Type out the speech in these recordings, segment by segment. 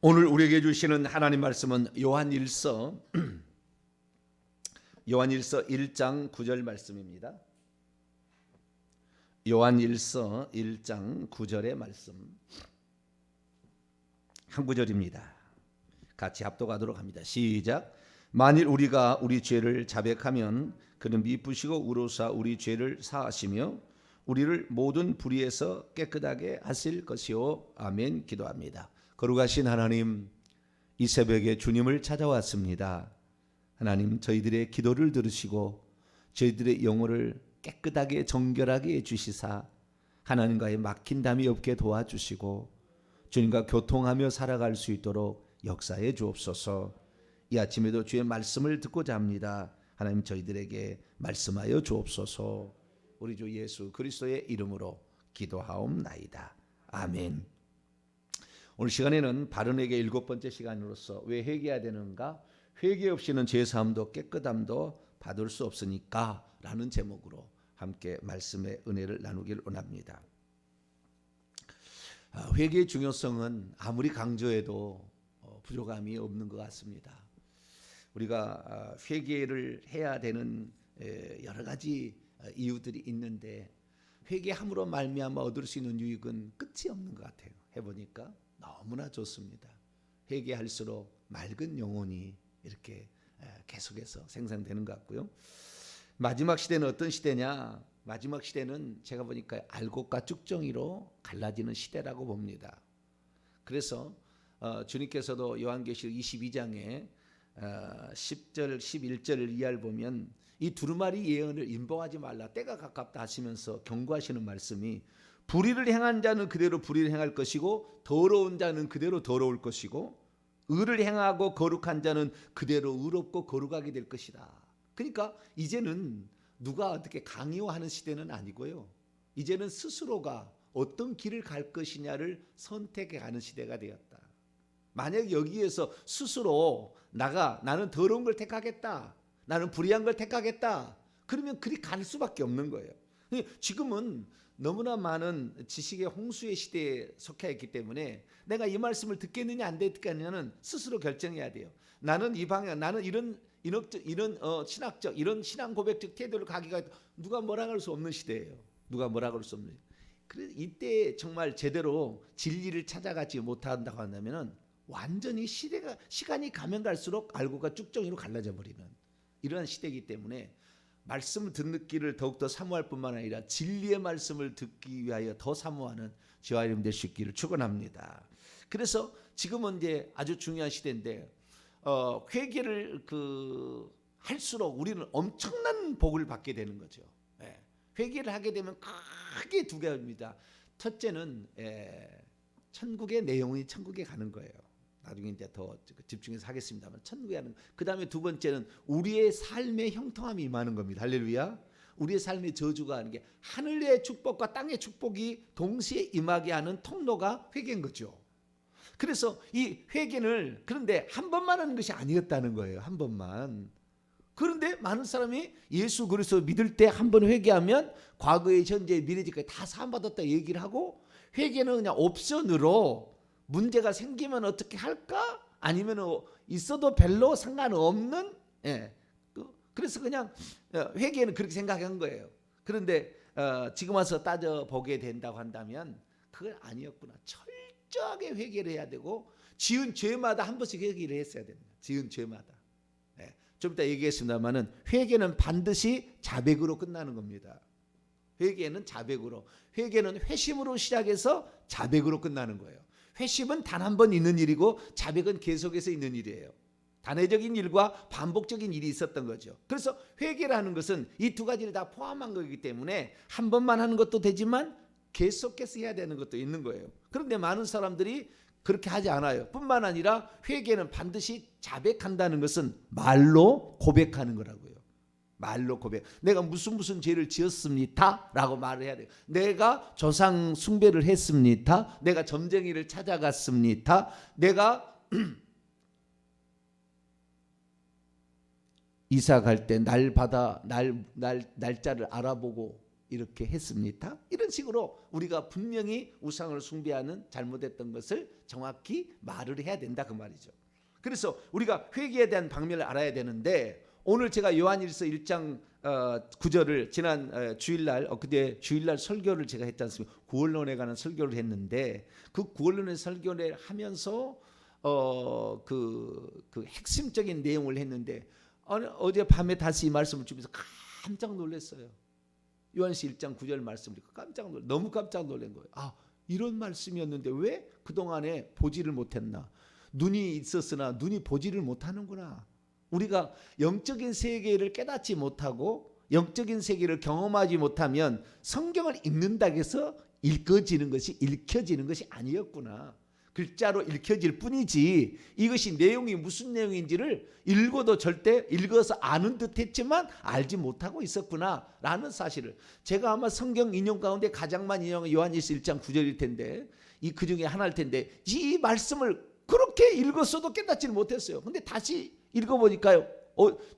오늘 우리에게 주시는 하나님 말씀은 요한일서 1장 9절 말씀입니다. 요한일서 1장 9절의 말씀 한 구절입니다. 같이 합독하도록 합니다. 시작. 만일 우리가 우리 죄를 자백하면 그는 미쁘시고 우로사 우리 죄를 사하시며 우리를 모든 불의에서 깨끗하게 하실 것이요. 아멘. 기도합니다. 거룩하신 하나님, 이 새벽에 주님을 찾아왔습니다. 하나님, 저희들의 기도를 들으시고 저희들의 영혼을 깨끗하게 정결하게 해주시사 하나님과의 막힌 담이 없게 도와주시고 주님과 교통하며 살아갈 수 있도록 역사해 주옵소서. 이 아침에도 주의 말씀을 듣고자 합니다. 하나님, 저희들에게 말씀하여 주옵소서. 우리 주 예수 그리스도의 이름으로 기도하옵나이다. 아멘. 오늘 시간에는 바른에게 7번째 시간으로서 왜 회개해야 되는가? 회개 없이는 죄사함도 깨끗함도 받을 수 없으니까 라는 제목으로 함께 말씀의 은혜를 나누길 원합니다. 회개의 중요성은 아무리 강조해도 부족함이 없는 것 같습니다. 우리가 회개를 해야 되는 여러 가지 이유들이 있는데 회개함으로 말미암아 얻을 수 있는 유익은 끝이 없는 것 같아요. 해보니까 너무나 좋습니다. 회개할수록 맑은 영혼이 이렇게 계속해서 생성되는 것 같고요. 마지막 시대는 어떤 시대냐? 마지막 시대는 제가 보니까 알곡과 쭉정이로 갈라지는 시대라고 봅니다. 그래서 주님께서도 요한계시록 22장에 10절 11절을 이하를 보면 이 두루마리 예언을 인봉하지 말라, 때가 가깝다 하시면서 경고하시는 말씀이 불의를 행한 자는 그대로 불의를 행할 것이고 더러운 자는 그대로 더러울 것이고 의를 행하고 거룩한 자는 그대로 의롭고 거룩하게 될 것이다. 그러니까 이제는 누가 어떻게 강요하는 시대는 아니고요. 이제는 스스로가 어떤 길을 갈 것이냐를 선택해가는 시대가 되었다. 만약 여기에서 스스로 나는 더러운 걸 택하겠다, 나는 불의한 걸 택하겠다, 그러면 그리 갈 수밖에 없는 거예요. 지금은 너무나 많은 지식의 홍수의 시대에 속해 있기 때문에 내가 이 말씀을 듣겠느냐 안 듣겠느냐는 스스로 결정해야 돼요. 나는 이 방향, 나는 이런 신학적, 이런 신앙 고백적 태도를 가기가 누가 뭐라 할 수 없는 시대예요. 누가 뭐라 할 수 없는. 그래서 이때 정말 제대로 진리를 찾아가지 못한다고 한다면은 완전히 시간이 가면 갈수록 알고가 쭉정이로 갈라져 버리는 이러한 시대이기 때문에 말씀을 듣기를 더욱더 사모할 뿐만 아니라 진리의 말씀을 듣기 위하여 더 사모하는 저와 여러분 될 수 있기를 축원합니다. 그래서 지금은 이제 아주 중요한 시대인데 회개를 할수록 우리는 엄청난 복을 받게 되는 거죠. 회개를 하게 되면 크게 두 가지입니다. 첫째는 천국의 내용이 천국에 가는 거예요. 나중에 이제 더 집중해서 하겠습니다만 천국에 가는. 그 다음에 두 번째는 우리의 삶의 형통함이 임하는 겁니다. 할렐루야. 우리의 삶의 저주가 하는 게 하늘의 축복과 땅의 축복이 동시에 임하게 하는 통로가 회개인 거죠. 그래서 이 회개를 그런데 한 번만 하는 것이 아니었다는 거예요. 한 번만. 그런데 많은 사람이 예수 그리스도 믿을 때 한 번 회개하면 과거의 현재 미래지까지 다 사함받았다 얘기를 하고 회개는 그냥 옵션으로 문제가 생기면 어떻게 할까? 아니면 있어도 별로 상관없는 그래서 그냥 회개는 그렇게 생각한 거예요. 그런데 지금 와서 따져보게 된다고 한다면 그건 아니었구나. 철저하게 회개를 해야 되고 지은 죄마다 한 번씩 회개를 했어야 됩니다. 지은 죄마다. 좀 이따 얘기했습니다만은 회개는 반드시 자백으로 끝나는 겁니다. 회개는 자백으로. 회개는 회심으로 시작해서 자백으로 끝나는 거예요. 회심은 단 한 번 있는 일이고 자백은 계속해서 있는 일이에요. 단회적인 일과 반복적인 일이 있었던 거죠. 그래서 회개라는 것은 이 두 가지를 다 포함한 거기 때문에 한 번만 하는 것도 되지만 계속해서 해야 되는 것도 있는 거예요. 그런데 많은 사람들이 그렇게 하지 않아요. 뿐만 아니라 회개는 반드시 자백한다는 것은 말로 고백하는 거라고요. 말로 고백. 내가 무슨 죄를 지었습니다 라고 말을 해야 돼요. 내가 조상 숭배를 했습니다. 내가 점쟁이를 찾아갔습니다. 내가 이사 갈 때 날짜를 알아보고 이렇게 했습니까? 이런 식으로 우리가 분명히 우상을 숭배하는 잘못했던 것을 정확히 말을 해야 된다 그 말이죠. 그래서 우리가 회개에 대한 방면을 알아야 되는데, 오늘 제가 요한일서 1장 9절을 지난 주일날 그때 주일날 설교를 제가 했지 않습니까? 구원론에 관한 설교를 했는데, 그 구원론의 설교를 하면서 그 핵심적인 내용을 했는데, 어제 밤에 다시 이 말씀을 주면서 깜짝 놀랐어요. 요한시 1장 9절 말씀을 너무 깜짝 놀란 거예요. 이런 말씀이었는데 왜 그동안에 보지를 못했나? 눈이 있었으나 눈이 보지를 못하는구나. 우리가 영적인 세계를 깨닫지 못하고 영적인 세계를 경험하지 못하면 성경을 읽는다고 해서 읽혀지는 것이 아니었구나. 글자로 읽혀질 뿐이지 이것이 내용이 무슨 내용인지를 읽어도 절대 읽어서 아는 듯 했지만 알지 못하고 있었구나 라는 사실을, 제가 아마 성경 인용 가운데 가장 많이 인용한 요한일서 1장 9절일 텐데, 이 그 중에 하나일 텐데, 이 말씀을 그렇게 읽었어도 깨닫지를 못했어요. 근데 다시 읽어보니까요,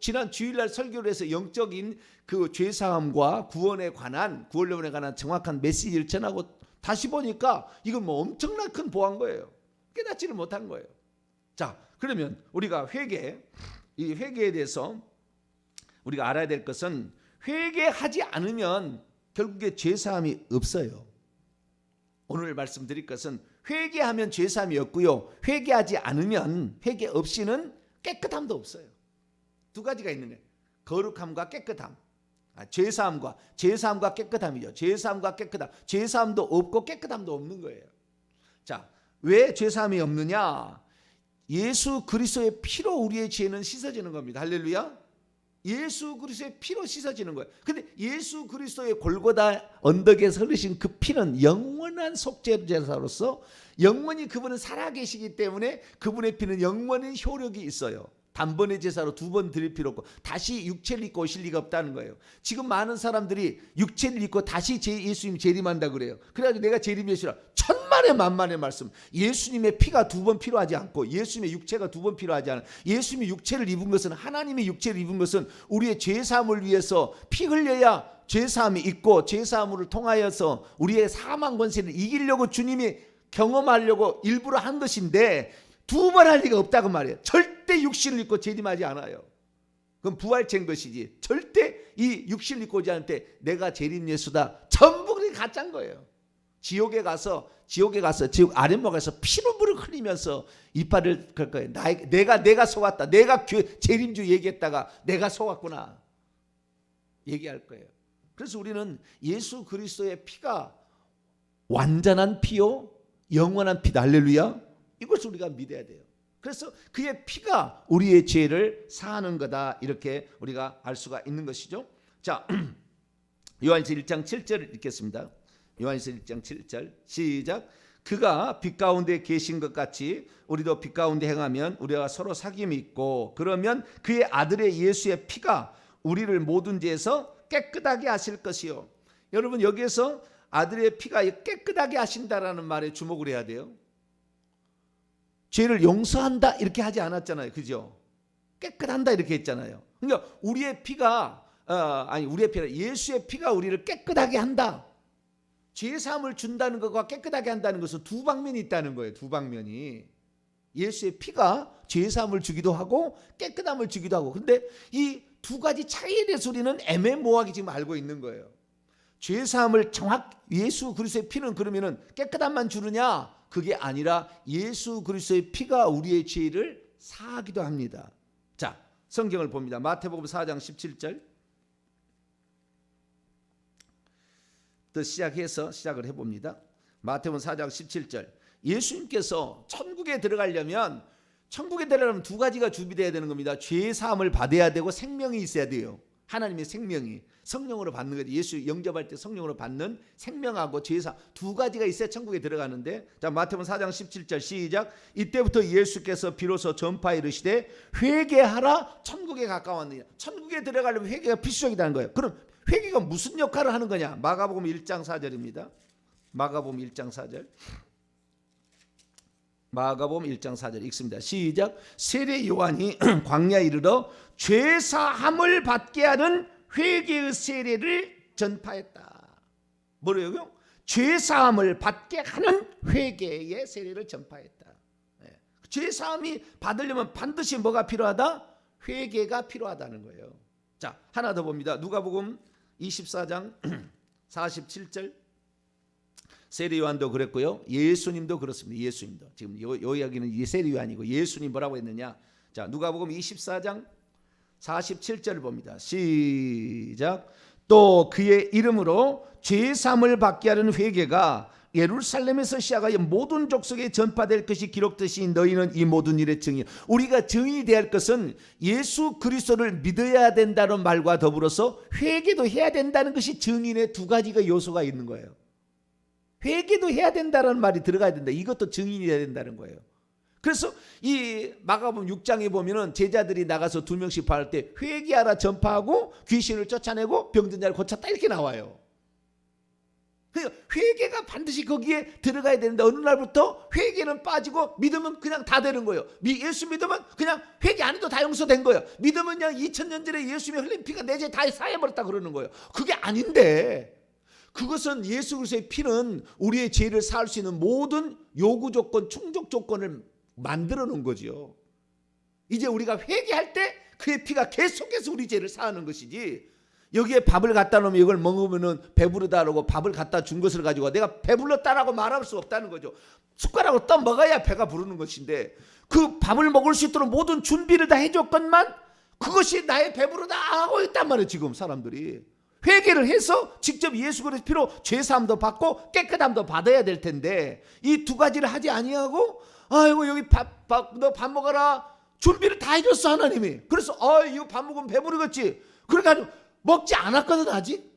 지난 주일날 설교를 해서 영적인 그 죄사함과 구원론에 관한 정확한 메시지를 전하고 다시 보니까 이건 뭐 엄청난 큰 보한 거예요. 깨닫지를 못한 거예요. 자, 그러면 우리가 이 회개에 대해서 우리가 알아야 될 것은, 회개하지 않으면 결국에 죄사함이 없어요. 오늘 말씀드릴 것은 회개하면 죄사함이 없고요, 회개하지 않으면, 회개 없이는 깨끗함도 없어요. 두 가지가 있는 거예요. 거룩함과 깨끗함. 죄사함과 깨끗함이죠. 죄사함과 깨끗함. 죄사함도 없고 깨끗함도 없는 거예요. 자, 왜 죄사함이 없느냐? 예수 그리스도의 피로 우리의 죄는 씻어지는 겁니다. 할렐루야. 예수 그리스도의 피로 씻어지는 거예요. 근데 예수 그리스도의 골고다 언덕에서 흐르신 그 피는 영원한 속죄제사로서 영원히 그분은 살아계시기 때문에 그분의 피는 영원한 효력이 있어요. 단번의 제사로 두 번 드릴 필요 없고 다시 육체를 입고 오실 리가 없다는 거예요. 지금 많은 사람들이 육체를 입고 다시 예수님 재림한다 그래요. 그래가지고 내가 재림 예수라, 천만의 만만의 말씀. 예수님의 피가 두 번 필요하지 않고 예수님의 육체가 두 번 필요하지 않아. 예수님이 육체를 입은 것은, 하나님의 육체를 입은 것은 우리의 죄사함을 위해서 피 흘려야 죄사함이 있고, 죄사함을 통하여서 우리의 사망 권세를 이기려고 주님이 경험하려고 일부러 한 것인데, 두 번 할 리가 없다고 말이에요. 절대 육신을 입고 재림하지 않아요. 그건 부활체인 것이지, 절대 이 육신을 입고 오지 않을 때 내가 재림 예수다, 전부 그게 가짜인 거예요. 지옥에 가서 지옥 아랫목에서 피눈물을 흘리면서 이빨을 걸 거예요. 내가 속았다, 내가 재림주 얘기했다가 내가 속았구나 얘기할 거예요. 그래서 우리는 예수 그리스도의 피가 완전한 피요 영원한 피다. 할렐루야. 이것을 우리가 믿어야 돼요. 그래서 그의 피가 우리의 죄를 사하는 거다, 이렇게 우리가 알 수가 있는 것이죠. 자, 요한일서 1장 7절을 읽겠습니다. 요한일서 1장 7절 시작. 그가 빛 가운데 계신 것 같이 우리도 빛 가운데 행하면 우리가 서로 사귐이 있고, 그러면 그의 아들의 예수의 피가 우리를 모든 죄에서 깨끗하게 하실 것이요. 여러분, 여기에서 아들의 피가 깨끗하게 하신다라는 말에 주목을 해야 돼요. 죄를 용서한다 이렇게 하지 않았잖아요. 그죠? 깨끗한다 이렇게 했잖아요. 그러니까 우리의 피가 예수의 피가 우리를 깨끗하게 한다. 죄사함을 준다는 것과 깨끗하게 한다는 것은 두 방면이 있다는 거예요. 두 방면이. 예수의 피가 죄사함을 주기도 하고 깨끗함을 주기도 하고. 그런데 이 두 가지 차이에 대해서 우리는 애매모호하게 지금 알고 있는 거예요. 죄사함을 예수 그리스도의 피는 그러면은 깨끗함만 주느냐? 그게 아니라 예수 그리스도의 피가 우리의 죄를 사하기도 합니다. 자, 성경을 봅니다. 마태복음 4장 17절 또 시작을 해봅니다. 마태복음 4장 17절. 예수님께서 천국에 들어가려면 두 가지가 준비되어야 되는 겁니다. 죄 사함을 받아야 되고 생명이 있어야 돼요. 하나님의 생명이 성령으로 받는 거죠. 예수 영접할 때 성령으로 받는 생명하고 죄사 두 가지가 있어야 천국에 들어가는데, 자, 마태복음 4장 17절 시작. 이때부터 예수께서 비로소 전파에 이르시되 회개하라, 천국에 가까웠느니라. 천국에 들어가려면 회개가 필수적이라는 거예요. 그럼 회개가 무슨 역할을 하는 거냐? 마가복음 1장 4절입니다. 마가복음 1장 4절. 마가복음 1장 4절 읽습니다. 시작. 세례 요한이 광야에 이르러 죄사함을 받게 하는 회개의 세례를 전파했다. 뭐래요? 죄 사함을 받게 하는 회개의 세례를 전파했다. 죄 사함이 받으려면 반드시 뭐가 필요하다? 회개가 필요하다는 거예요. 자, 하나 더 봅니다. 누가복음 24장 47절. 세례 요한도 그랬고요. 예수님도 그렇습니다. 예수님도. 지금 요 이야기는 세례 요한이고 예수님 뭐라고 했느냐? 자, 누가복음 24장 47절을 봅니다. 시작. 또 그의 이름으로 죄 사함을 받게 하는 회개가 예루살렘에서 시작하여 모든 족속에 전파될 것이 기록되시 너희는 이 모든 일의 증인. 우리가 증인이 되어야 할 것은 예수 그리스도를 믿어야 된다는 말과 더불어서 회개도 해야 된다는 것이 증인의 두 가지가 요소가 있는 거예요. 회개도 해야 된다는 말이 들어가야 된다. 이것도 증인이 돼야 된다는 거예요. 그래서 이 마가복음 6장에 보면은 제자들이 나가서 2명씩 바를 때 회개하라 전파하고 귀신을 쫓아내고 병든 자를 고쳤다 이렇게 나와요. 그러니까 회개가 반드시 거기에 들어가야 되는데 어느 날부터 회개는 빠지고 믿으면 그냥 다 되는 거예요. 예수 믿으면 그냥 회개 안 해도 다 용서된 거예요. 믿으면 그냥 2000년 전에 예수님의 흘린 피가 내 죄 다 사해버렸다 그러는 거예요. 그게 아닌데 그것은 예수 그리스도의 피는 우리의 죄를 사할 수 있는 모든 요구 조건, 충족 조건을 만들어 놓은 거지요. 이제 우리가 회개할 때 그의 피가 계속해서 우리 죄를 사하는 것이지 여기에 밥을 갖다 놓으면 이걸 먹으면 배부르다라고 밥을 갖다 준 것을 가지고 내가 배불렀다라고 말할 수 없다는 거죠. 숟가락으로 떠 먹어야 배가 부르는 것인데 그 밥을 먹을 수 있도록 모든 준비를 다 해줬건만 그것이 나의 배부르다 하고 있단 말이에요. 지금 사람들이 회개를 해서 직접 예수 그리스도의 피로 죄사함도 받고 깨끗함도 받아야 될 텐데 이 두 가지를 하지 아니하고 아이고 여기 너 밥 먹어라 준비를 다 해줬어 하나님이. 그래서 이거 밥 먹으면 배부르겠지. 그래가지고 먹지 않았거든 아직.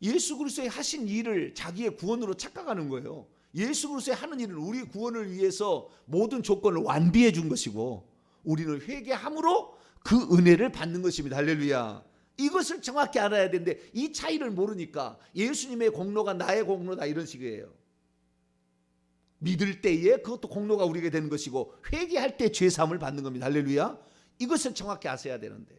예수 그리스도의 하신 일을 자기의 구원으로 착각하는 거예요. 예수 그리스도의 하는 일은 우리 구원을 위해서 모든 조건을 완비해 준 것이고 우리는 회개함으로 그 은혜를 받는 것입니다. 할렐루야. 이것을 정확히 알아야 되는데 이 차이를 모르니까 예수님의 공로가 나의 공로다 이런 식이에요. 믿을 때에 그것도 공로가 우리에게 되는 것이고 회개할 때 죄사함을 받는 겁니다. 할렐루야. 이것을 정확히 아셔야 되는데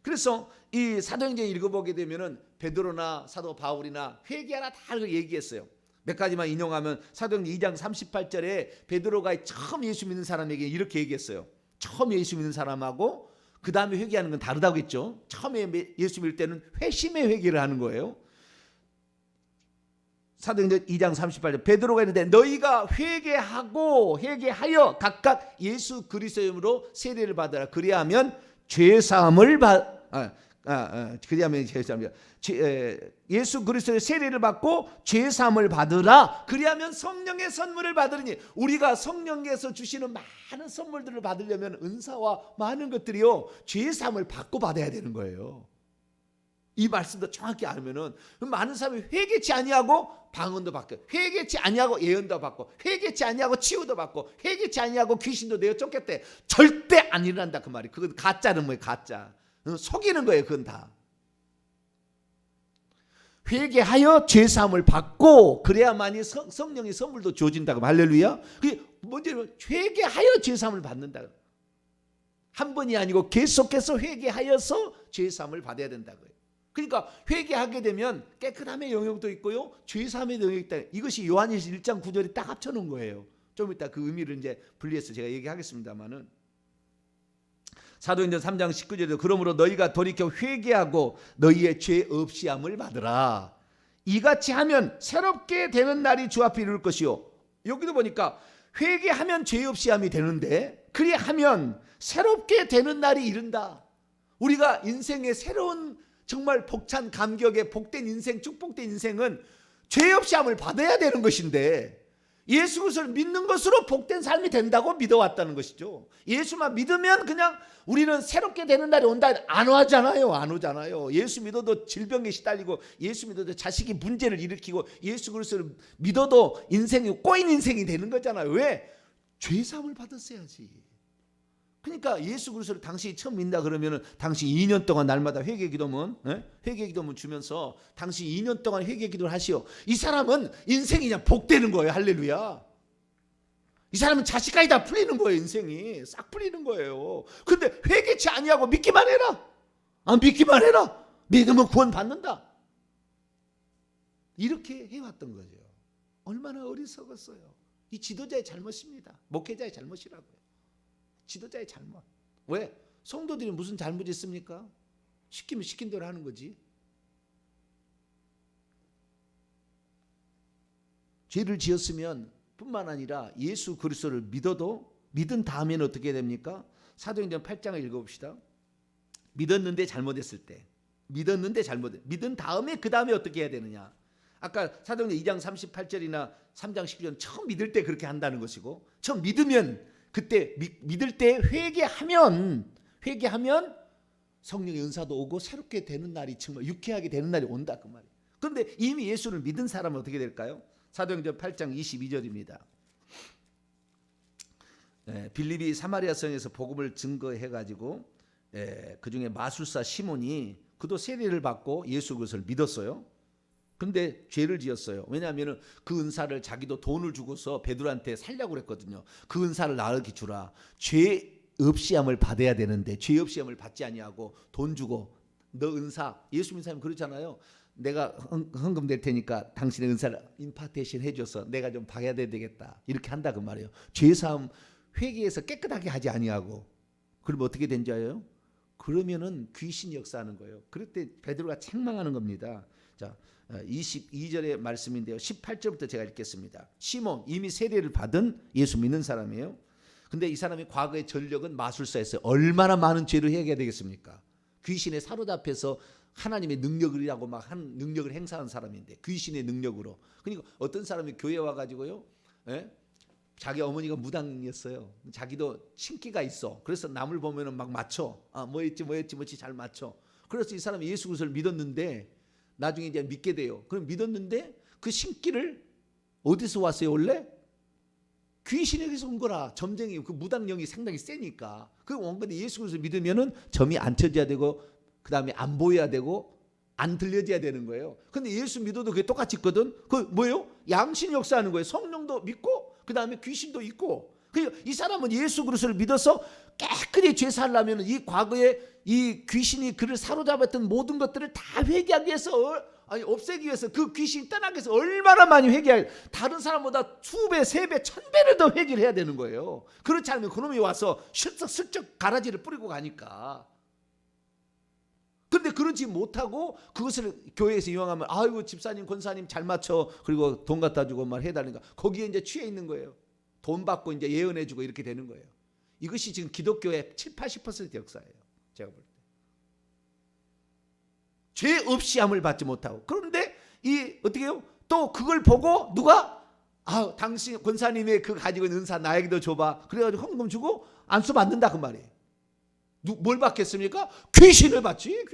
그래서 이 사도행전 읽어보게 되면은 베드로나 사도 바울이나 회개하라 다 얘기했어요. 몇 가지만 인용하면 사도행전 2장 38절에 베드로가 처음 예수 믿는 사람에게 이렇게 얘기했어요. 처음 예수 믿는 사람하고 그 다음에 회개하는 건 다르다고 했죠. 처음에 예수 믿을 때는 회심의 회개를 하는 거예요. 사도행전 2장 38절 베드로가 이르되 너희가 회개하여 각각 예수 그리스도의 이름으로 세례를 받으라. 그리하면 죄사함을 예수 그리스도의 세례를 받고 죄사함을 받으라. 그리하면 성령의 선물을 받으리니 우리가 성령께서 주시는 많은 선물들을 받으려면 은사와 많은 것들이요 죄사함을 받고 받아야 되는 거예요. 이 말씀도 정확히 알면은 많은 사람이 회개치 아니하고 방언도 받고 회개치 아니하고 예언도 받고 회개치 아니하고 치유도 받고 회개치 아니하고 귀신도 내어 쫓겠대. 절대 안 일어난다 그 말이. 그건 가짜는 뭐예요? 가짜. 속이는 거예요. 그건 다. 회개하여 죄사함을 받고 그래야만이 성령의 선물도 주어진다고. 할렐루야. 그게 먼저 회개하여 죄사함을 받는다. 한 번이 아니고 계속해서 회개하여서 죄사함을 받아야 된다고요. 그러니까 회개하게 되면 깨끗함의 영역도 있고요 죄사함의 영역이 있다. 이것이 요한일서 1장 9절이 딱 합쳐놓은 거예요. 좀 이따 그 의미를 이제 분리해서 제가 얘기하겠습니다만은 사도행전 3장 19절에도 그러므로 너희가 돌이켜 회개하고 너희의 죄 없이함을 받으라. 이같이 하면 새롭게 되는 날이 주 앞에 이룰 것이요. 여기도 보니까 회개하면 죄 없이함이 되는데 그리하면 새롭게 되는 날이 이른다. 우리가 인생의 새로운 정말 복찬 감격의 복된 인생, 축복된 인생은 죄 없이함을 받아야 되는 것인데 예수 그리스도를 믿는 것으로 복된 삶이 된다고 믿어왔다는 것이죠. 예수만 믿으면 그냥 우리는 새롭게 되는 날이 온다 안 오잖아요. 안 오잖아요. 예수 믿어도 질병에 시달리고 예수 믿어도 자식이 문제를 일으키고 예수 그리스도를 믿어도 인생이 꼬인 인생이 되는 거잖아요. 왜? 죄사함을 받았어야지. 그러니까 예수 그리스도를 당신이 처음 믿는다 그러면은 당신 2년 동안 날마다 회개 기도문, 회개 기도문 주면서 당신 2년 동안 회개 기도를 하시오. 이 사람은 인생이 그냥 복되는 거예요. 할렐루야. 이 사람은 자식까지 다 풀리는 거예요. 인생이 싹 풀리는 거예요. 근데 회개치 아니하고 믿기만 해라. 믿기만 해라. 믿으면 구원 받는다. 이렇게 해왔던 거죠. 얼마나 어리석었어요. 이 지도자의 잘못입니다. 목회자의 잘못이라고요. 지도자의 잘못. 왜? 성도들이 무슨 잘못이 있습니까? 시키면 시킨 대로 하는 거지. 죄를 지었으면 뿐만 아니라 예수 그리스도를 믿어도 믿은 다음에는 어떻게 됩니까? 사도행전 8장을 읽어봅시다. 믿었는데 잘못했을 때, 믿은 다음에 그 다음에 어떻게 해야 되느냐? 아까 사도행전 2장 38절이나 3장 19절 처음 믿을 때 그렇게 한다는 것이고, 처음 믿으면 그때 믿을 때 회개하면 성령의 은사도 오고 새롭게 되는 날이 정말 유쾌하게 되는 날이 온다 그 말이에요. 그런데 이미 예수를 믿은 사람은 어떻게 될까요? 사도행전 8장 22절입니다. 빌립이 사마리아 성에서 복음을 증거해가지고 그 중에 마술사 시몬이 그도 세례를 받고 예수 그리스도를 믿었어요. 근데 죄를 지었어요. 왜냐하면 그 은사를 자기도 돈을 주고서 베드로한테 살려고 그랬거든요. 그 은사를 나에게 주라. 죄 없이 함을 받아야 되는데 죄 없이 함을 받지 아니하고 돈 주고 너 은사, 예수 믿는 사람이 그렇잖아요. 내가 헌금 낼 테니까 당신의 은사를 임파테이션 해줘서 내가 좀 받아야 되겠다. 이렇게 한다 그 말이에요. 죄사함 회개해서 깨끗하게 하지 아니하고. 그럼 어떻게 된 줄 알아요? 그러면은 귀신이 역사하는 거예요. 그럴 때 베드로가 책망하는 겁니다. 자, 22절의 말씀인데요. 18절부터 제가 읽겠습니다. 시몬, 이미 세례를 받은 예수 믿는 사람이에요. 근데 이 사람이 과거의 전력은 마술사였어요. 얼마나 많은 죄를 해야 되겠습니까? 귀신에 사로잡혀서 하나님의 능력이라고 막 한 능력을 행사한 사람인데, 귀신의 능력으로. 그러니까 어떤 사람이 교회 와가지고요, 자기 어머니가 무당이었어요. 자기도 신기가 있어. 그래서 남을 보면은 막 맞춰. 뭐였지 잘 맞춰. 그래서 이 사람이 예수 그리스도를 믿었는데 나중에 이제 믿게 돼요. 그럼 믿었는데 그 신기를 어디서 왔어요 원래? 귀신에게서 온 거라. 점쟁이 그 무당령이 상당히 세니까 그 온 건데, 예수 그리스도 믿으면은 점이 안 쳐져야 되고 그 다음에 안 보여야 되고 안 들려져야 되는 거예요. 근데 예수 믿어도 그게 똑같이 있거든. 그 뭐예요? 양신 역사하는 거예요. 성령도 믿고 그 다음에 귀신도 있고. 그러니까 이 사람은 예수 그리스도를 믿어서 깨끗이 죄 살려면 이 과거에 이 귀신이 그를 사로잡았던 모든 것들을 다 회개하기 위해서, 없애기 위해서, 그 귀신이 떠나기 위해서 얼마나 많이 회개해야, 다른 사람보다 2배, 3배, 1000배를 더 회개를 해야 되는 거예요. 그렇지 않으면 그놈이 와서 슬쩍 가라지를 뿌리고 가니까. 근데 그러지 못하고 그것을 교회에서 이용하면, 아이고 집사님 권사님 잘 맞춰, 그리고 돈 갖다 주고 말 해달라니까 거기에 이제 취해 있는 거예요. 돈 받고 이제 예언해 주고 이렇게 되는 거예요. 이것이 지금 기독교의 70-80% 역사예요. 제가 볼 때. 죄 없이 함을 받지 못하고. 그런데 어떻게 해요? 또 그걸 보고 누가 당신 권사님의 그 가지고 있는 은사 나에게도 줘봐. 그래가지고 헌금 주고 안수 받는다 그 말이에요. 뭘 받겠습니까? 귀신을 받지.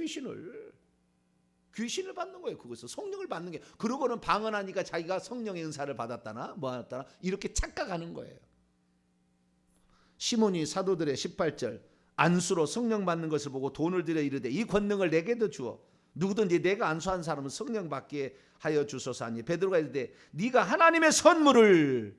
귀신을 받는 거예요. 그것은 성령을 받는 게. 그러고는 방언하니까 자기가 성령의 은사를 받았다나 받았다나 이렇게 착각하는 거예요. 시몬이 사도들의 18절 안수로 성령 받는 것을 보고 돈을 들여 이르되 이 권능을 내게도 주어 누구든지 내가 안수한 사람은 성령 받게 하여 주소서 하니, 베드로가 이르되 네가 하나님의 선물을,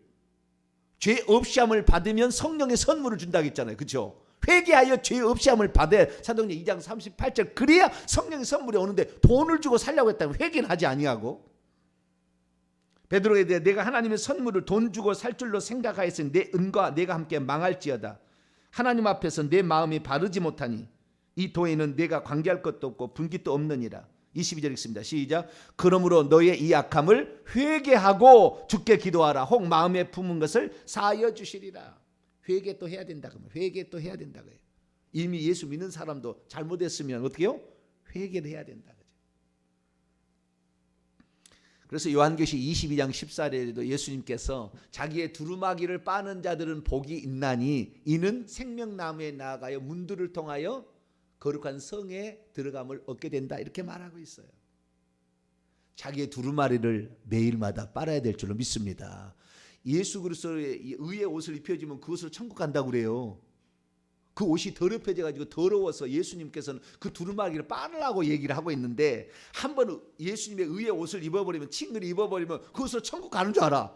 죄 없이 함을 받으면 성령의 선물을 준다고 했잖아요. 그렇죠? 회개하여 죄 없이 함을 받아. 사도행전 2장 38절. 그래야 성령의 선물이 오는데 돈을 주고 살려고 했다면 회개는 하지 아니하고. 베드로에 대해 내가 하나님의 선물을 돈 주고 살 줄로 생각하였으니 내 은과 내가 함께 망할지어다. 하나님 앞에서 내 마음이 바르지 못하니 이 도에는 내가 관계할 것도 없고 분깃도 없느니라. 22절 읽습니다. 시작. 그러므로 너의 이 악함을 회개하고 주께 기도하라. 혹 마음에 품은 것을 사하여 주시리라. 회개 또 해야 된다. 그러면 회개 또 해야 된다. 그래요. 이미 예수 믿는 사람도 잘못했으면 어떻게 해요? 회개를 해야 된다. 그래서 요한계시 22장 14절에도 예수님께서 자기의 두루마기를 빠는 자들은 복이 있나니 이는 생명나무에 나아가여 문들을 통하여 거룩한 성에 들어감을 얻게 된다. 이렇게 말하고 있어요. 자기의 두루마리를 매일마다 빨아야 될 줄로 믿습니다. 예수 그리스도의 의의 옷을 입혀주면 그것으로 천국 간다고 그래요. 그 옷이 더럽혀져가지고 더러워서 예수님께서는 그 두루마기를 빨으라고 얘기를 하고 있는데, 한번 예수님의 의의 옷을 입어버리면, 칭을 입어버리면 그것으로 천국 가는 줄 알아.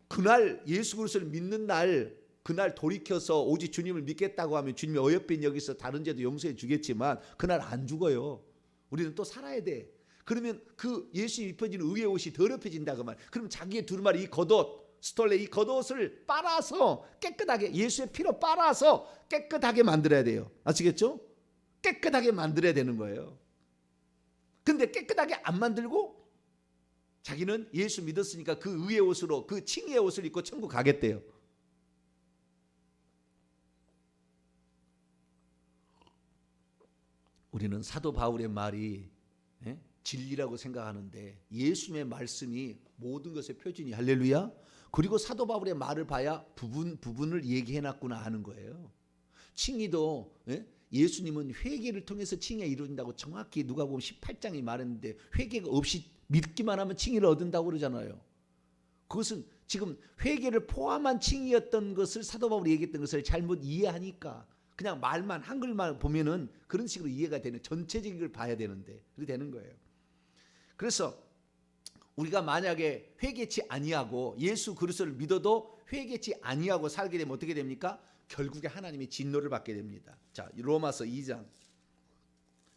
그날 예수 그리스도를 믿는 날, 그날 돌이켜서 오직 주님을 믿겠다고 하면 주님이 어여삐 여기서 다른 죄도 용서해 주겠지만 그날 안 죽어요. 우리는 또 살아야 돼. 그러면 그 예수 입혀진 의의 옷이 더럽혀진다 그 말. 그럼 자기의 두루마리 이 겉옷, 스톨레 이 겉옷을 빨아서 깨끗하게, 예수의 피로 빨아서 깨끗하게 만들어야 돼요. 아시겠죠? 깨끗하게 만들어야 되는 거예요. 근데 깨끗하게 안 만들고 자기는 예수 믿었으니까 그 의의 옷으로, 그 칭의의 옷을 입고 천국 가겠대요. 우리는 사도 바울의 말이 진리라고 생각하는데 예수님의 말씀이 모든 것의 표준이, 할렐루야. 그리고 사도 바울의 말을 봐야 부분을 얘기해놨구나 하는 거예요. 칭의도 예수님은 회개를 통해서 칭의가 이루어진다고 정확히 누가복음 18장이 말했는데, 회개가 없이 믿기만 하면 칭의를 얻는다고 그러잖아요. 그것은 지금 회개를 포함한 칭의였던 것을 사도 바울이 얘기했던 것을 잘못 이해하니까 그냥 말만, 한글만 보면은 그런 식으로 이해가 되는, 전체적인 걸 봐야 되는데 그렇게 되는 거예요. 그래서 우리가 만약에 회개치 아니하고 예수 그리스도를 믿어도 회개치 아니하고 살게 되면 어떻게 됩니까? 결국에 하나님의 진노를 받게 됩니다. 자, 로마서 2장.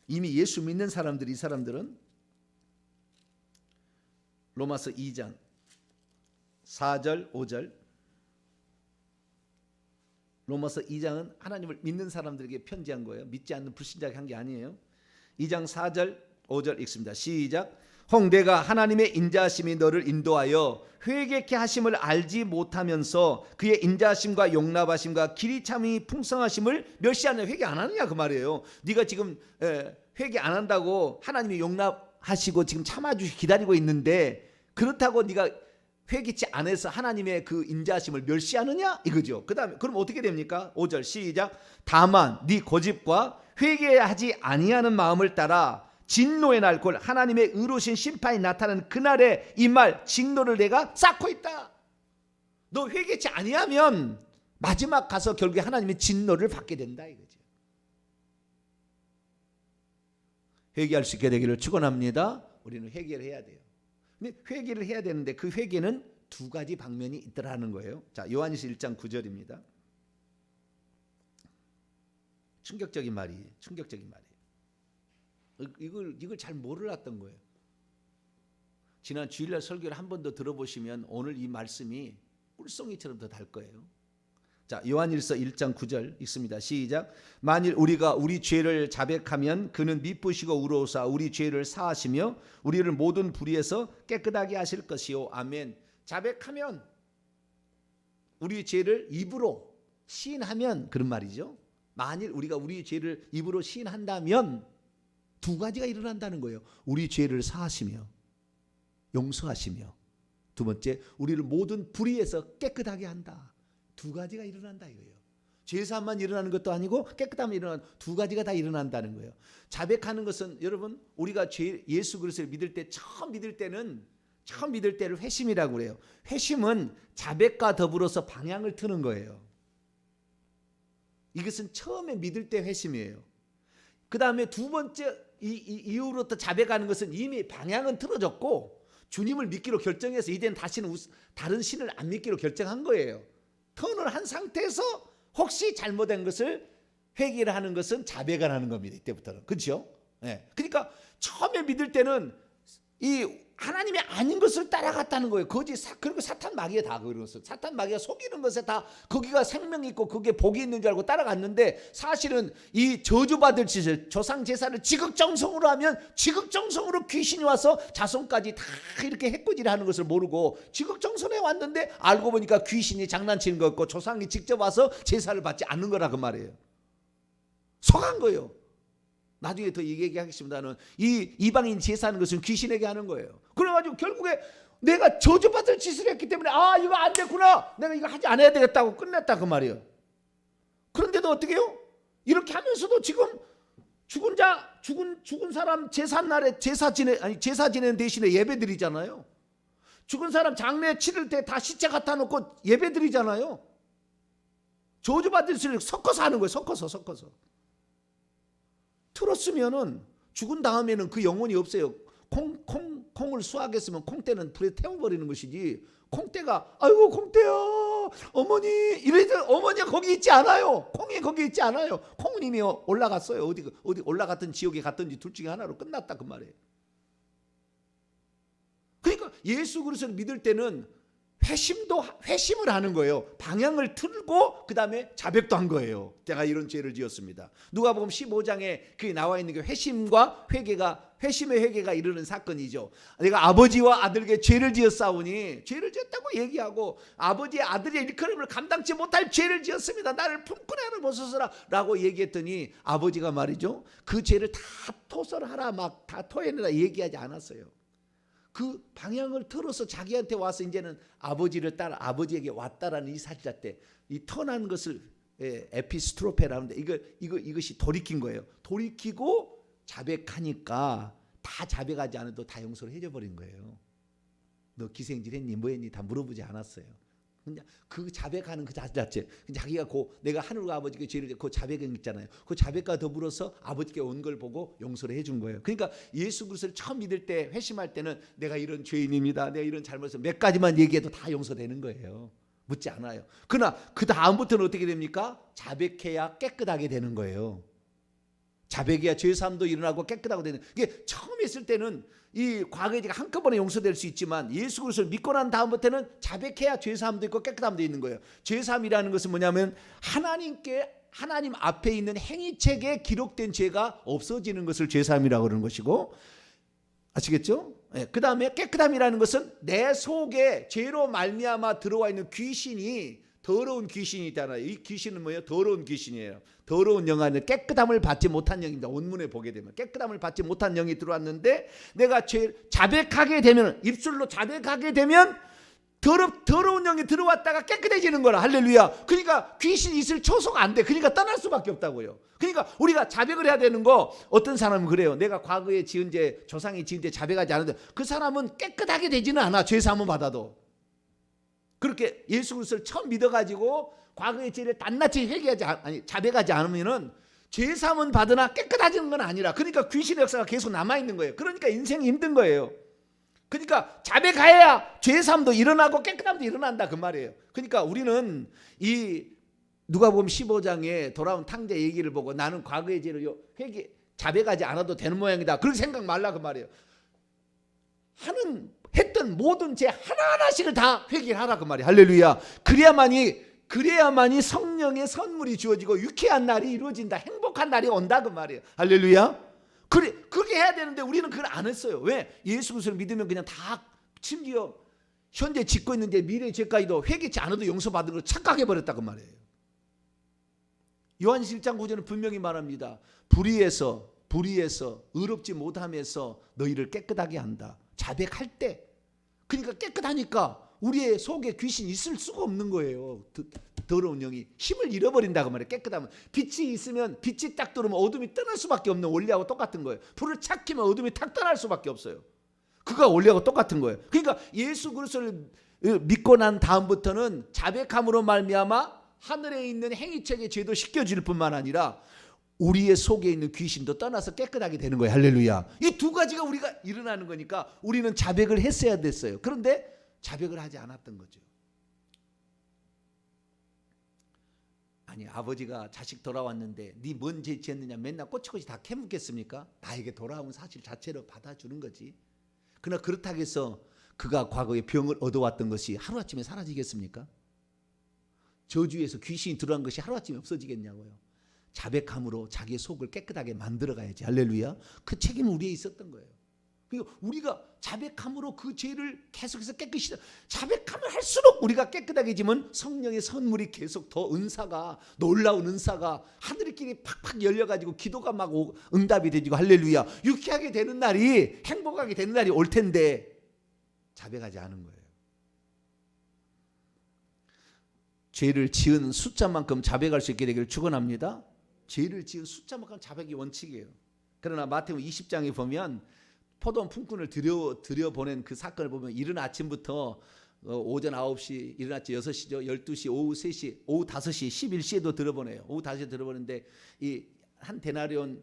이미 예수 믿는 사람들이, 이 사람들은 로마서 2장 4절 5절. 로마서 2장은 하나님을 믿는 사람들에게 편지한 거예요. 믿지 않는 불신자에게 한 게 아니에요. 2장 4절 5절 읽습니다. 시작. 혹 내가 하나님의 인자하심이 너를 인도하여 회개케 하심을 알지 못하면서 그의 인자하심과 용납하심과 길이 참이 풍성하심을 멸시하느냐. 회개 안 하느냐 그 말이에요. 네가 지금 회개 안 한다고 하나님이 용납하시고 지금 참아주시 기다리고 있는데, 그렇다고 네가 회개치 않아서 하나님의 그 인자하심을 멸시하느냐 이거죠. 그다음에 그럼 어떻게 됩니까? 5절 시작. 다만 네 고집과 회개하지 아니하는 마음을 따라 진노의 날 곧 하나님의 의로우신 심판이 나타나는 그날에 이 말 진노를 내가 쌓고 있다. 너 회개치 아니하면 마지막 가서 결국에 하나님의 진노를 받게 된다 이거죠. 회개할 수 있게 되기를 축원합니다. 우리는 회개를 해야 돼요. 근데 회개를 해야 되는데 그 회개는 두 가지 방면이 있더라는 거예요. 자, 요한일서 1장 9절입니다. 충격적인 말이에요. 이걸 잘 몰랐던 거예요. 지난 주일날 설교를 한 번 더 들어보시면 오늘 이 말씀이 꿀송이처럼 더 달 거예요. 자, 요한일서 1장 9절 읽습니다. 시작. 만일 우리가 우리 죄를 자백하면 그는 미쁘시고 의로우사 우리 죄를 사하시며 우리를 모든 불의에서 깨끗하게 하실 것이요. 아멘. 자백하면, 우리 죄를 입으로 시인하면, 그런 말이죠. 만일 우리가 우리 죄를 입으로 시인한다면 두 가지가 일어난다는 거예요. 우리 죄를 사하시며 용서하시며, 두 번째 우리를 모든 불의에서 깨끗하게 한다. 두 가지가 일어난다 이거예요. 죄사함만 일어나는 것도 아니고 깨끗함이 일어나는, 두 가지가 다 일어난다는 거예요. 자백하는 것은 여러분, 우리가 예수 그리스도를 믿을 때 처음 믿을 때를 회심이라고 그래요. 회심은 자백과 더불어서 방향을 트는 거예요. 이것은 처음에 믿을 때 회심이에요. 그 다음에 두 번째 이후로부터 자백하는 것은 이미 방향은 틀어졌고 주님을 믿기로 결정해서 이제는 다시는 다른 신을 안 믿기로 결정한 거예요. 턴을 한 상태에서 혹시 잘못된 것을 회개를 하는 것은 자백을 하는 겁니다. 이때부터는. 그렇죠? 네. 그러니까 처음에 믿을 때는 이 하나님이 아닌 것을 따라갔다는 거예요. 거짓, 그리고 사탄 마귀에 다 그런 것을, 사탄 마귀가 속이는 것에 다 거기가 생명이 있고 거기에 복이 있는 줄 알고 따라갔는데, 사실은 이 저주받을 짓을, 조상 제사를 지극정성으로 하면 지극정성으로 귀신이 와서 자손까지 다 이렇게 해코지를 하는 것을 모르고 지극정성에 왔는데 알고 보니까 귀신이 장난치는 거였고 조상이 직접 와서 제사를 받지 않는 거라 그 말이에요. 속한 거예요. 나중에 더 얘기하겠습니다는 이 이방인 제사하는 것은 귀신에게 하는 거예요. 그래가지고 결국에 내가 저주받을 짓을 했기 때문에 이거 안 됐구나, 내가 이거 하지 않아야 되겠다고 끝냈다 그 말이에요. 그런데도 어떻게 해요? 이렇게 하면서도 지금 죽은 사람 제삿날에 제사 지내는 대신에 예배 드리잖아요. 죽은 사람 장례 치를 때 다 시체 갖다 놓고 예배 드리잖아요. 저주받을 짓을 섞어서 하는 거예요. 섞어서. 틀었으면은 죽은 다음에는 그 영혼이 없어요. 콩 콩을 수확했으면 콩대는 불에 태워버리는 것이지, 콩대가 아이고 콩대야 어머니 이래도 어머니가 거기 있지 않아요. 콩이 거기 있지 않아요. 콩은 이미 올라갔어요. 어디 올라갔던 지역에 갔든지 둘 중에 하나로 끝났다 그 말이에요. 그러니까 예수 그리스도를 믿을 때는 회심을 하는 거예요. 방향을 틀고 그 다음에 자백도 한 거예요. 제가 이런 죄를 지었습니다. 누가복음 15장에 그게 나와 있는 게 회심과 회개가, 회심의 회개가 이르는 사건이죠. 내가 아버지와 아들에게 죄를 지었사오니, 죄를 지었다고 얘기하고, 아버지의 아들의 일컬음을 감당치 못할 죄를 지었습니다. 나를 품꾼하여 보소서라 라고 얘기했더니 아버지가 말이죠, 그 죄를 다 토설하라, 막 다 토해내라 얘기하지 않았어요. 그 방향을 틀어서 자기한테 와서 이제는 아버지를 따라 아버지에게 왔다라는 이 사실 자체, 이 턴한 것을 에피스트로페라는데 이것이 돌이킨 거예요. 돌이키고 자백하니까 다 자백하지 않아도 다 용서를 해줘 버린 거예요. 너 기생질 했니 뭐 했니 다 물어보지 않았어요. 그냥 그 자백하는 그 자체, 자기가 내가 하늘과 아버지께 죄를 그 자백은 있잖아요. 그 자백과 더불어서 아버지께 온 걸 보고 용서를 해준 거예요. 그러니까 예수 그리스도를 처음 믿을 때, 회심할 때는 내가 이런 죄인입니다, 내가 이런 잘못을 몇 가지만 얘기해도 다 용서되는 거예요. 묻지 않아요. 그러나 그 다음부터는 어떻게 됩니까? 자백해야 깨끗하게 되는 거예요. 자백해야 죄사함도 일어나고 깨끗하고 되는. 이게 처음 했을 때는 이 과거의 죄가 한꺼번에 용서될 수 있지만 예수 그리스도를 믿고 난 다음부터는 자백해야 죄사함도 있고 깨끗함도 있는 거예요. 죄사함이라는 것은 뭐냐면 하나님 앞에 있는 행위책에 기록된 죄가 없어지는 것을 죄사함이라고 그러는 것이고, 아시겠죠? 그 다음에 깨끗함이라는 것은 내 속에 죄로 말미암아 들어와 있는 귀신이, 더러운 귀신이 있잖아요. 이 귀신은 뭐예요? 더러운 귀신이에요. 더러운 영은 깨끗함을 받지 못한 영입니다. 원문에 보게 되면 깨끗함을 받지 못한 영이 들어왔는데, 내가 자백하게 되면, 입술로 자백하게 되면 더러운 영이 들어왔다가 깨끗해지는 거라. 할렐루야. 그러니까 귀신이 있을 초소가 안 돼. 그러니까 떠날 수밖에 없다고요. 그러니까 우리가 자백을 해야 되는 거, 어떤 사람은 그래요. 내가 과거에 지은 죄, 조상이 지은 죄 자백하지 않는데 그 사람은 깨끗하게 되지는 않아. 죄사함을 받아도. 그렇게 예수 그리스도를 처음 믿어가지고 과거의 죄를 낱낱이 자백하지 않으면은 죄사함은 받으나 깨끗해지는 건 아니라, 그러니까 귀신의 역사가 계속 남아있는 거예요. 그러니까 인생이 힘든 거예요. 그러니까 자백해야 죄사함도 일어나고 깨끗함도 일어난다 그 말이에요. 그러니까 우리는 이 누가복음 15장에 돌아온 탕자 얘기를 보고 나는 과거의 죄를 자백하지 않아도 되는 모양이다, 그렇게 생각 말라 그 말이에요. 했던 모든 죄 하나하나씩을 다 회개하라 그 말이에요. 할렐루야. 그래야만이 성령의 선물이 주어지고 유쾌한 날이 이루어진다, 행복한 날이 온다 그 말이에요. 할렐루야. 그렇게 해야 되는데 우리는 그걸 안 했어요. 왜? 예수 그리스도를 믿으면 그냥 다, 심지어 현재 짓고 있는 죄, 미래의 죄까지도 회개치 않아도 용서받은 걸 착각해 버렸다 그 말이에요. 요한 7장 9절은 분명히 말합니다. 불의에서 의롭지 못함에서 너희를 깨끗하게 한다. 자백할 때. 그러니까 깨끗하니까 우리의 속에 귀신이 있을 수가 없는 거예요. 더러운 영이 힘을 잃어버린다고 말이에요. 깨끗하면. 빛이 있으면, 빛이 딱 들어오면 어둠이 떠날 수밖에 없는 원리하고 똑같은 거예요. 불을 착 켜면 어둠이 탁 떠날 수밖에 없어요. 그가 원리하고 똑같은 거예요. 그러니까 예수 그리스도를 믿고 난 다음부터는 자백함으로 말미암아 하늘에 있는 행위책의 죄도 씻겨질 뿐만 아니라 우리의 속에 있는 귀신도 떠나서 깨끗하게 되는 거예요. 할렐루야. 이 두 가지가 우리가 일어나는 거니까 우리는 자백을 했어야 됐어요. 그런데 자백을 하지 않았던 거죠. 아니, 아버지가 자식 돌아왔는데 네 뭔 죄 지었느냐 맨날 꼬치꼬치 다 캐묻겠습니까? 나에게 돌아온 사실 자체로 받아주는 거지. 그러나 그렇다고 해서 그가 과거에 병을 얻어왔던 것이 하루아침에 사라지겠습니까? 저주에서 귀신이 들어간 것이 하루아침에 없어지겠냐고요. 자백함으로 자기의 속을 깨끗하게 만들어가야지. 할렐루야. 그 책임은 우리에 있었던 거예요. 그러니까 우리가 자백함으로 그 죄를 계속해서 깨끗이, 자백하면 할수록 우리가 깨끗하게지면 성령의 선물이 계속 더 은사가, 놀라운 은사가 하늘길이 팍팍 열려가지고 기도가 막 응답이 되지고, 할렐루야, 유쾌하게 되는 날이, 행복하게 되는 날이 올 텐데 자백하지 않은 거예요. 죄를 지은 숫자만큼 자백할 수 있게 되기를 축원합니다. 죄를 지은 숫자만큼 자백이 원칙이에요. 그러나 마태복음 20장에 보면 포도원 품꾼을 들여보낸 그 사건을 보면 이른 아침부터 오전 9시, 이른 아침 6시죠. 12시, 오후 3시, 오후 5시, 11시에도 들어보내요. 오후 5시에 들어보는데 이 한 데나리온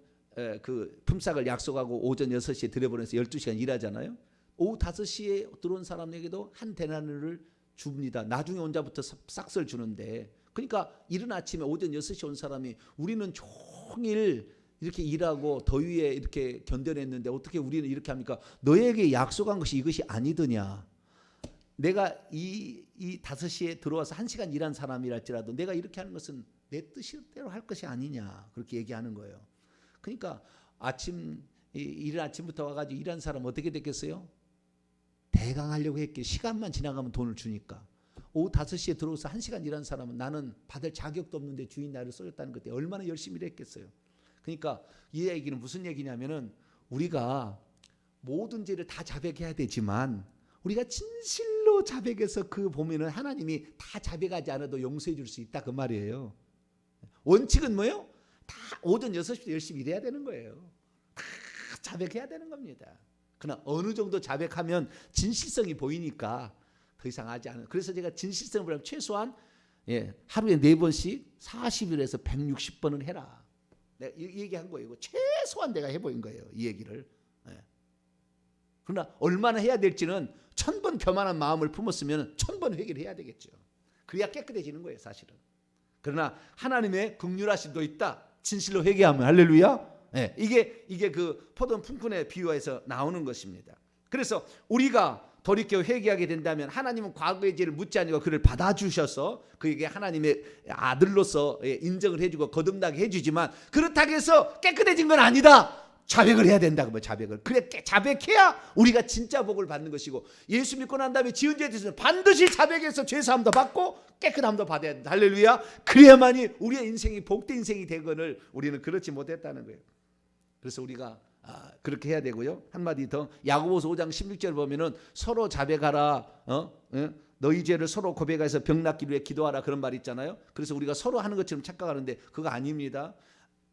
그 품삯을 약속하고 오전 6시에 들여보내서 12시간 일하잖아요. 오후 5시에 들어온 사람에게도 한 데나리를 줍니다. 나중에 온 자부터 싹쓸 주는데, 그러니까 이른 아침에 오전 6시에 온 사람이 우리는 종일 이렇게 일하고 더위에 이렇게 견뎌냈는데 어떻게 우리는 이렇게 합니까? 너에게 약속한 것이 이것이 아니더냐. 내가 이 5시에 들어와서 1시간 일한 사람이랄지라도 내가 이렇게 하는 것은 내 뜻대로 할 것이 아니냐, 그렇게 얘기하는 거예요. 그러니까 이른 아침부터 와가지고 일한 사람 어떻게 됐겠어요? 대강 하려고 했겠. 시간만 지나가면 돈을 주니까. 오후 5시에 들어와서 1시간 일한 사람은 나는 받을 자격도 없는데 주인 나를 쏘였다는 것 때문에 얼마나 열심히 일했겠어요. 그러니까 이 얘기는 무슨 얘기냐면은, 우리가 모든 죄를 다 자백해야 되지만 우리가 진실로 자백해서 그 보면은 하나님이 다 자백하지 않아도 용서해 줄 수 있다, 그 말이에요. 원칙은 뭐예요? 다 오전 6시부터 열심히 일해야 되는 거예요. 다 자백해야 되는 겁니다. 그러나 어느 정도 자백하면 진실성이 보이니까 더 이상 하지 않아요. 그래서 제가 진실성을 보려면 최소한 하루에 4번씩 40일에서 160번은 해라. 내가 이 얘기한 거예요. 최소한 내가 해보인 거예요, 이 얘기를. 그러나 얼마나 해야 될지는 1000번 교만한 마음을 품었으면 1000번 회개를 해야 되겠죠. 그래야 깨끗해지는 거예요, 사실은. 그러나 하나님의 긍휼하심도 있다. 진실로 회개하면. 할렐루야. 이게 그 포도원 품꾼의 비유에서 나오는 것입니다. 그래서 우리가 돌이켜 회개하게 된다면 하나님은 과거의 죄를 묻지 아니고 그를 받아주셔서 그에게 하나님의 아들로서 인정을 해주고 거듭나게 해주지만, 그렇다고 해서 깨끗해진 건 아니다. 자백을 해야 된다고. 자백을. 그래, 자백해야 우리가 진짜 복을 받는 것이고, 예수 믿고 난 다음에 지은 죄에 대해서는 반드시 자백해서 죄사함도 받고 깨끗함도 받아야 된다. 할렐루야. 그래야만이 우리의 인생이 복된 인생이 되거늘 우리는 그렇지 못했다는 거예요. 그래서 우리가 그렇게 해야 되고요. 한마디 더, 야고보서 5장 16절 보면은 서로 자백하라. 너희 죄를 서로 고백해서 병 낫기 위해 기도하라, 그런 말 있잖아요. 그래서 우리가 서로 하는 것처럼 착각하는데 그거 아닙니다.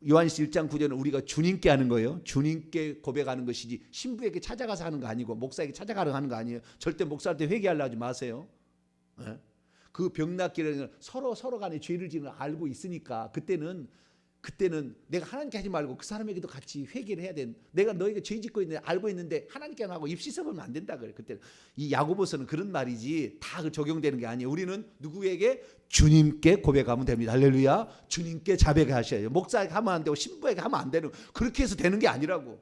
요한일서 1장 9절은 우리가 주님께 하는 거예요. 주님께 고백하는 것이지 신부에게 찾아가서 하는 거 아니고 목사에게 찾아가서 하는 거 아니에요. 절대 목사한테 회개하려 하지 마세요. 그 병 낫기를 서로 간에 죄를 지는 걸 알고 있으니까 그때는 내가 하나님께 하지 말고 그 사람에게도 같이 회개를 해야 돼. 내가 너에게 죄 짓고 있는데 알고 있는데 하나님께 하고 입 씻어보면 안 된다 그래. 그때 이 야고보서는 그런 말이지 다 적용되는 게 아니에요. 우리는 누구에게? 주님께 고백하면 됩니다. 할렐루야. 주님께 자백하셔야 해요. 목사에게 하면 안 되고 신부에게 하면 안 되는, 그렇게 해서 되는 게 아니라고.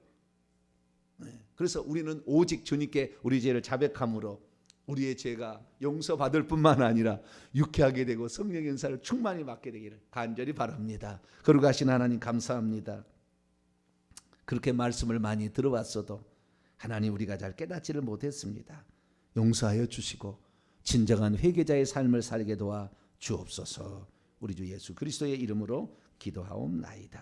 그래서 우리는 오직 주님께 우리 죄를 자백함으로 우리의 죄가 용서받을 뿐만 아니라 유쾌하게 되고 성령의 은사를 충만히 받게 되기를 간절히 바랍니다. 거룩하신 하나님, 감사합니다. 그렇게 말씀을 많이 들어왔어도 하나님, 우리가 잘 깨닫지를 못했습니다. 용서하여 주시고 진정한 회개자의 삶을 살게 도와 주옵소서. 우리 주 예수 그리스도의 이름으로 기도하옵나이다.